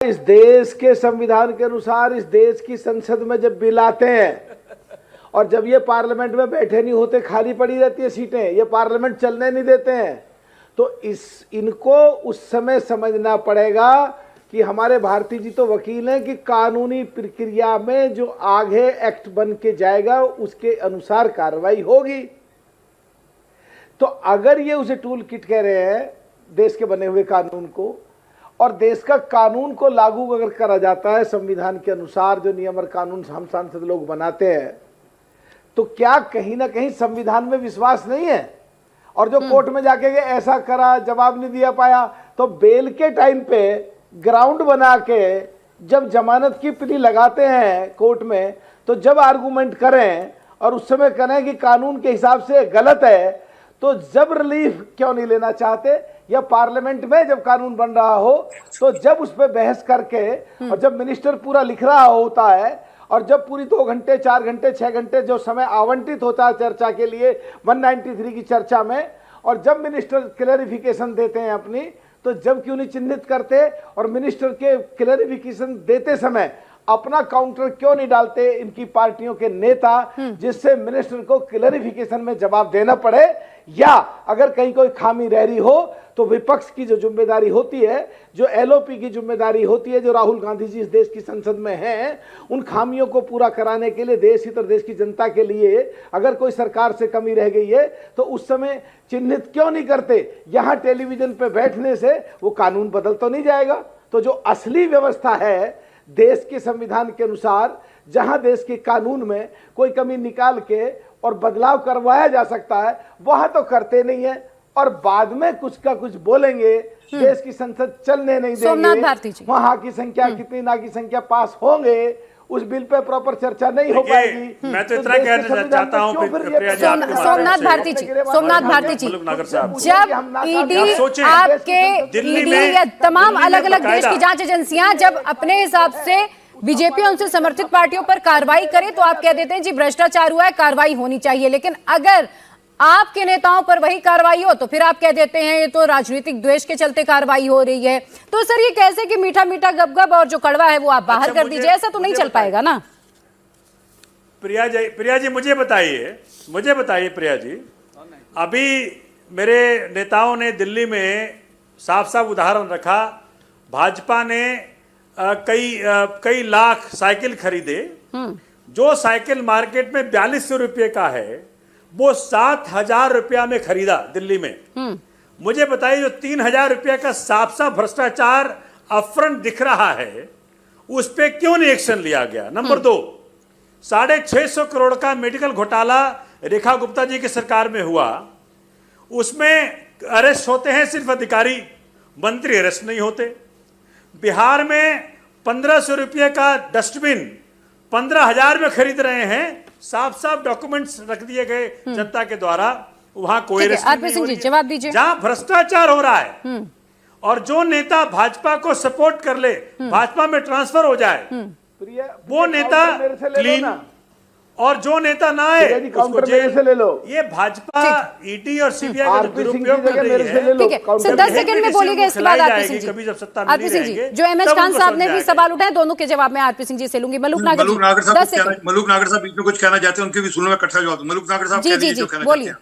इस देश के संविधान के अनुसार इस देश की संसद में जब बिल आते हैं और जब ये पार्लियामेंट में बैठे नहीं होते, खाली पड़ी रहती है सीटें, ये पार्लियामेंट चलने नहीं देते हैं, तो इनको उस समय समझना पड़ेगा कि हमारे भारती जी तो वकील हैं कि कानूनी प्रक्रिया में जो आगे एक्ट बन के जाएगा उसके अनुसार कार्रवाई होगी। तो अगर ये उसे टूल किट कह रहे हैं देश के बने हुए कानून को, और देश का कानून को लागू अगर करा जाता है संविधान के अनुसार, जो नियम और कानून हम सांसद लोग बनाते हैं, तो क्या कहीं ना कहीं संविधान में विश्वास नहीं है? और जो कोर्ट में जाके ऐसा करा, जवाब नहीं दिया पाया, तो बेल के टाइम पे ग्राउंड बना के जब जमानत की प्ली लगाते हैं कोर्ट में, तो जब आर्गुमेंट करें और उस समय करें कि कानून के हिसाब से गलत है, तो जब रिलीफ क्यों नहीं लेना चाहते? या पार्लियामेंट में जब कानून बन रहा हो तो जब उस पर बहस करके, और जब मिनिस्टर पूरा लिख रहा होता है, और जब पूरी 2 घंटे 4 घंटे 6 घंटे जो समय आवंटित होता है चर्चा के लिए 193 की चर्चा में, और जब मिनिस्टर क्लैरिफिकेशन देते हैं अपनी, तो जब क्यों नहीं चिन्हित करते? और मिनिस्टर के क्लैरिफिकेशन देते समय अपना काउंटर क्यों नहीं डालते इनकी पार्टियों के नेता, जिससे मिनिस्टर को क्लैरिफिकेशन में जवाब देना पड़े? या अगर कहीं कोई खामी रह रही हो तो विपक्ष की जो जिम्मेदारी होती है, जो एलओपी की जिम्मेदारी होती है, जो राहुल गांधी जी इस देश की संसद में हैं, उन खामियों को पूरा कराने के लिए देश हित और देश की जनता के लिए अगर कोई सरकार से कमी रह गई है तो उस समय चिन्हित क्यों नहीं करते? यहां टेलीविजन पे बैठने से वो कानून बदल तो नहीं जाएगा। तो जो असली व्यवस्था है देश के संविधान के अनुसार, जहां देश के कानून में कोई कमी निकाल के और बदलाव करवाया जा सकता है, वहां तो करते नहीं है, और बाद में कुछ का कुछ बोलेंगे, देश की संसद चलने नहीं देंगे, वहां की संख्या कितनी ना की संख्या पास होंगे, उस बिल पे प्रॉपर चर्चा नहीं हो पाएगी। मैं तो इतना कहना चाहता हूं सोमनाथ भारती जी, जब ईडी आपके दिल्ली या तमाम अलग अलग देश की जांच एजेंसियां जब अपने हिसाब से बीजेपी उनसे समर्थित पार्टियों पर कार्रवाई करे तो आप कह देते हैं जी भ्रष्टाचार हुआ है, कार्रवाई होनी चाहिए, लेकिन अगर आपके नेताओं पर वही कार्रवाई हो तो फिर आप कह देते हैं ये तो राजनीतिक द्वेष के चलते कार्रवाई हो रही है। तो सर ये कैसे कि मीठा मीठा गपगप और जो कड़वा है वो आप बाहर कर दीजिए, ऐसा तो नहीं चल पाएगा ना। प्रिया जी मुझे बताइए प्रिया जी, अभी मेरे नेताओं ने दिल्ली में साफ साफ उदाहरण रखा, भाजपा ने कई लाख साइकिल खरीदे, जो साइकिल मार्केट में 4200 रुपये का है वो 7000 रुपया में खरीदा दिल्ली में। मुझे बताइए जो 3000 रुपया का साफ साफ भ्रष्टाचार अपफ्रंट दिख रहा है, उस पर क्यों नहीं एक्शन लिया गया? नंबर 2, 650 करोड़ का मेडिकल घोटाला रेखा गुप्ता जी की सरकार में हुआ, उसमें अरेस्ट होते हैं सिर्फ अधिकारी, मंत्री अरेस्ट नहीं होते। बिहार में 1500 रुपये का डस्टबिन 15,000 में खरीद रहे हैं, साफ साफ डॉक्यूमेंट्स रख दिए गए जनता के द्वारा, वहां कोई आरपी सिंह जी जवाब दीजिए। जहां भ्रष्टाचार हो रहा है और जो नेता भाजपा को सपोर्ट कर ले, भाजपा में ट्रांसफर हो जाए, वो नेता क्लीन, और जो नेता ना आए उसको जेल से ले लो। ये भाजपा ईडी और सीबीआई का दुरुपयोग कर रही है। ठीक है सर, 10 सेकंड में बोलिएगा इसके बाद आरपी सिंह जी। कभी जब सत्ता आरपी सिंह जी, जो एमएच खान साहब ने भी सवाल उठाए, दोनों के जवाब में आरपी सिंह जी से लूंगी। मलूक नागर साहब बीच में कुछ कहना चाहते हैं, उनके भी सुनने में कट्ठा जवाब। मलूक नागर साहब जी बोलिए।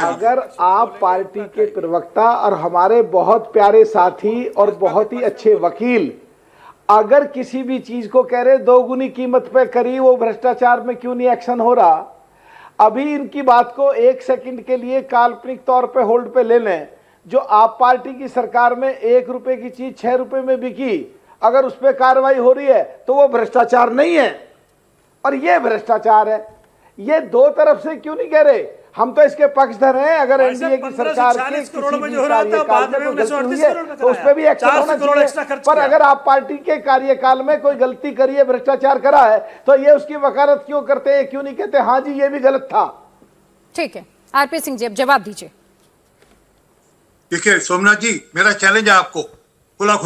अगर आप पार्टी के प्रवक्ता और हमारे बहुत प्यारे साथी और बहुत ही अच्छे वकील अगर किसी भी चीज को कह रहे 2 गुनी कीमत पे करी, वो भ्रष्टाचार में क्यों नहीं एक्शन हो रहा? अभी इनकी बात को 1 सेकंड के लिए काल्पनिक तौर पे होल्ड पे ले लें। जो आप पार्टी की सरकार में 1 रुपए की चीज 6 रुपए में बिकी, अगर उस पर कार्रवाई हो रही है तो वो भ्रष्टाचार नहीं है, और ये भ्रष्टाचार है। ये 2 तरफ से क्यों नहीं कह रहे? हम तो इसके पक्षधर हैं। अगर एनडीए की सरकार के किसी भी कार्यकाल में कोई गलती हुई है तो उस पर भी एक्शन होना चाहिए, पर अगर आप पार्टी के कार्यकाल में कोई गलती करी है, भ्रष्टाचार करा है, तो ये उसकी वकालत क्यों करते हैं? क्यों नहीं कहते हाँ जी ये भी गलत था? ठीक है आरपी सिंह जी अब जवाब दीजिए। देखिए सोमनाथ जी, मेरा चैलेंज है आपको खुला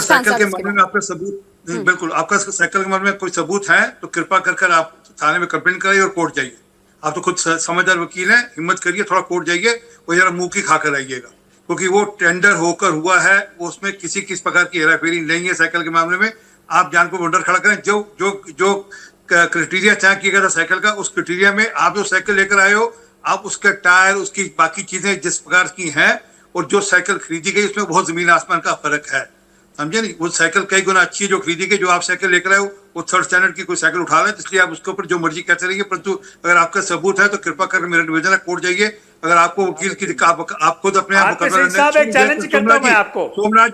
साइकिल के मामले में आपके सबूत, बिल्कुल आपका साइकिल के मामले में कोई सबूत है तो कृपा कर आप थाने में कंप्लेंट कराइए और कोर्ट जाइए। आप तो खुद समझदार वकील हैं, हिम्मत करिए, थोड़ा कोर्ट जाइए और जरा मुंह की खाकर आइएगा, क्योंकि वो टेंडर होकर हुआ है, उसमें किस प्रकार की हेराफेरी नहीं है साइकिल के मामले में। आप जान को डर खड़ा करें, जो जो जो क्राइटेरिया तय किया गया था साइकिल का, उस क्राइटेरिया में आप जो साइकिल लेकर आए हो, आप उसके टायर, उसकी बाकी चीजें जिस प्रकार की हैं और जो साइकिल खरीदी गई उसमें बहुत जमीन आसमान का फर्क है, समझे नहीं। वो साइकिल कई गुना अच्छी है जो खरीदी गई, जो आप साइकिल लेकर आए हो वो थर्ड स्टैंडर्ड की कोई साइकिल उठा लें, इसलिए आप उसके ऊपर जो मर्जी कहते रहिए, परंतु अगर आपका सबूत है तो कृपा करके मेरा निवेदन है कोर्ट जाइए। अगर आपको वकील की आप खुद अपने आप चैलेंज करता हूं मैं आपको। सोमनाथ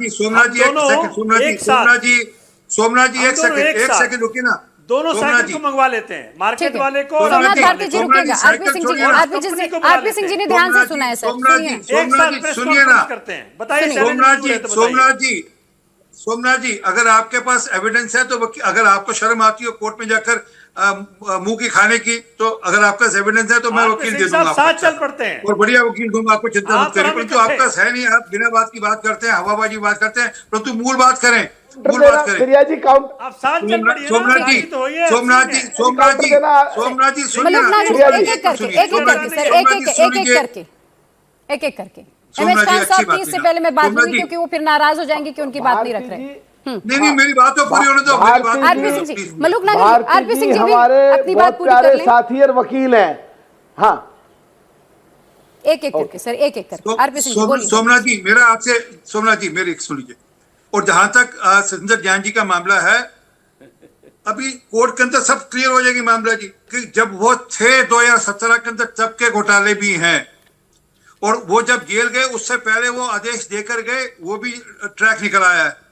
जी एक सेकंड रुकिए ना, दोनों साइकिल को मंगवा लेते हैं, मार्केट वाले को। सोमनाथ भारती जी रुकेगा, आरपी सिंह जी ने ध्यान से सुना है सर, सुनिए ना, करते हैं, बताइए सोमनाथ जी अगर आपके पास एविडेंस है तो अगर आपको शर्म आती हो कोर्ट में जाकर मुंह की खाने की, तो अगर आपका एविडेंस है तो मैं वकील दे दूंगा, साथ चल पड़ते हैं और बढ़िया वकील दूंगा आपको, चिंता मत करिए। परंतु आपका है नहीं, आप बिना बात की बात करते हैं, हवाबाजी बात करते हैं, परंतु मूल बात करें, मूल बात करें। प्रिया जी काउंट, आप साथ चल पड़िए। सोमनाथ जी एक एक करके एमएच खान साहब की इससे पहले मैं बात नहीं, क्योंकि वो फिर नाराज हो जाएंगे कि उनकी बात नहीं रख रहे। नहीं मेरी बात तो पूरी होने दो। आरपी सिंह जी, मलूक नागरी, आरपी सिंह जी भी अपनी बात पूरी कर लें। साथी और वकील हैं, हाँ एक एक करके सर, एक एक करके आरपी सिंह जी बोलिए। सोमनाथ जी मेरा आपसे, सोमनाथ जी मेरी सुन लीजिए, और जहां तक संजय ज्ञान जी का मामला है, अभी कोर्ट के अंदर सब क्लियर हो जाएगी मामला जी, कि जब वो 2017 के अंदर तब के घोटाले भी हैं, और वो जब जेल गए उससे पहले वो आदेश देकर गए, वो भी ट्रैक निकल आया है।